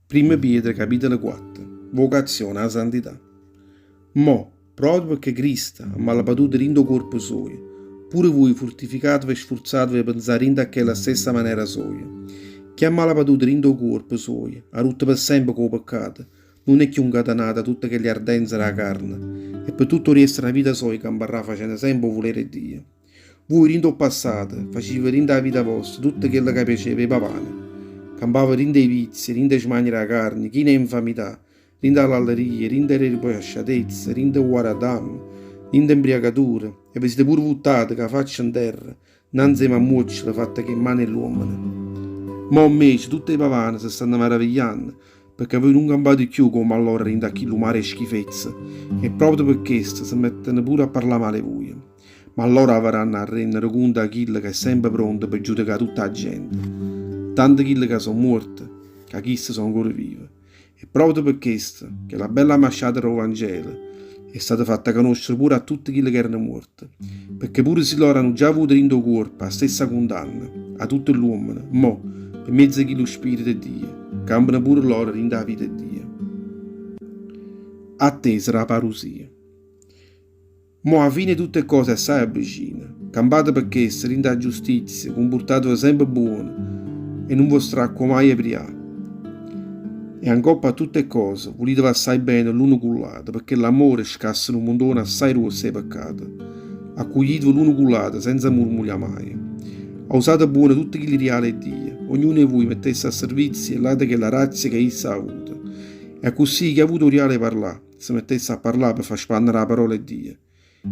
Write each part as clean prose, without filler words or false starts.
Prima Pietro, capitolo 4. Vocazione alla santità. Mo, proprio perché Cristo ha malapaduto rindo corpo suo, pure voi fortificatevi e sforzatevi a pensare in che la stessa maniera soia. Chi ha malapaduto rindo corpo suo, ha rotto per sempre con peccato, non è che un catenato a tutte che le ardenze della carne, e per tutto il resto della vita sua camparrà facendo sempre volere Dio. Voi rindo passato, facevi rindo la vita vostra, tutto quello che piaceva ai papani. Campava rinde i vizi, rinde smagni la carne, chi ne infamità, rinde l'alleria, rinde le riposciatezze, rinde guaradam, rinde imbriagatura, e vi siete pure buttati che la faccia in terra, nanzi ma mucci fatta che mano e l'uomo. Ma invece tutte le pavane si stanno meravigliando, perché voi non campate più come allora rinde a chi l'umare è schifezza, e proprio per questo si mettono pure a parlare male voi. Ma allora avranno a rendere conto a chi che è sempre pronto per giudicare tutta la gente. Tanti quelli che sono morti, che chissà sono ancora vivi. E proprio per questo che la bella masciata del Vangelo è stata fatta conoscere pure a tutti quelli che erano morti. Perché pure se loro hanno già avuto in corpo la stessa condanna, a tutto l'uomo, mo, per mezzo di lo Spirito di Dio, cambiano pure loro in la vita di Dio. Attesa la parusia. Mo a fine tutte cose assai avvicina, campate perché essere in la giustizia, comportatevi sempre buono, e non vostra mai ebriaco. E ancora a tutte cose, volete assai bene l'uno con l'altro, perché l'amore scassa in un mondone assai rosso e peccato. Accoglietevi l'uno con l'altro senza murmurare mai. Usate buono tutti quelli reali di Dio, ognuno di voi mettesse a servizio l'ate che la razza che essa ha avuto. E così chi ha avuto reale parlare, si mettesse a parlare per far spandere la parola di Dio.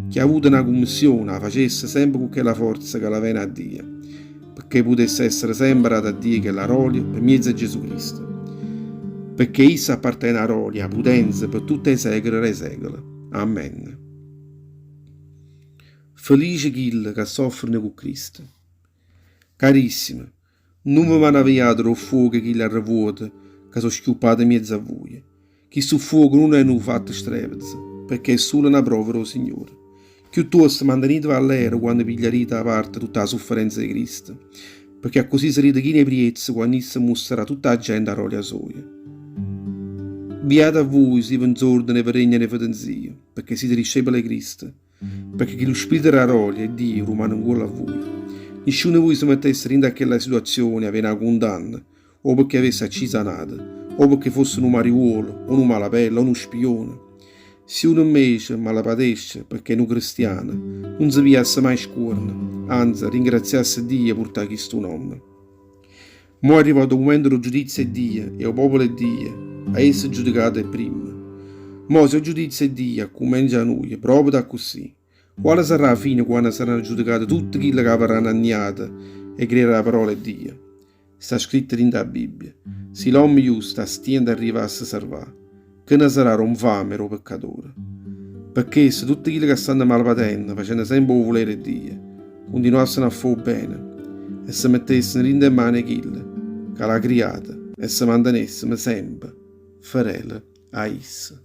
Chi ha avuto una commissione la facesse sempre con quella forza che la viene a Dio, perché potesse essere sempre a Dio che la rolia per mezzo di Gesù Cristo. Perché essa appartiene a rolia, a potenza per tutte le secoli e le secoli. Amen. Felice chi che soffrono con Cristo. Carissimi, non mi manaviate lo fuoco chi la revuota che sono schiuppate in mezzo a voi. Chi su fuoco non è fatto strepezza, perché è solo una prova del Signore. Piuttosto mantenetevi all'era quando pigliarete a parte tutta la sofferenza di Cristo, perché così sarete chi ne priezza quando essa mostrerà tutta la gente a rolia sua. Beate a voi se in ordine per regnare fedenzio, perché siete discepoli di Cristo, perché chi lo spirito della rolia è Dio rimane ancora a voi. Nessuno di voi si mettesse in quella situazione aveva una condanna, o perché avesse accisanato, o perché fosse un mariuolo, o un malapelle, o uno spione. Se uno invece malapatesce perché è un cristiano, non si piace mai scorno, anzi ringraziasse Dio per portare questo nome. Mo è arrivato il momento del giudizio di Dio e il popolo di Dio a essere giudicato prima. Mo se il giudizio di Dio comincia a noi, proprio da così. Quale sarà la fine quando saranno giudicati tutti quelli che avranno agnato e creere la parola di Dio? Sta scritto in la Bibbia. Se l'uomo giusto astiende arriva a si salvare, che ne sarà un fame o peccatore? Perché se tutti quelli che stanno malpatendo, facendo sempre il volere di Dio, continuassero a fare bene e si mettessero in mani quelli che l'ha creata e si mantenessero sempre fedeli a essa.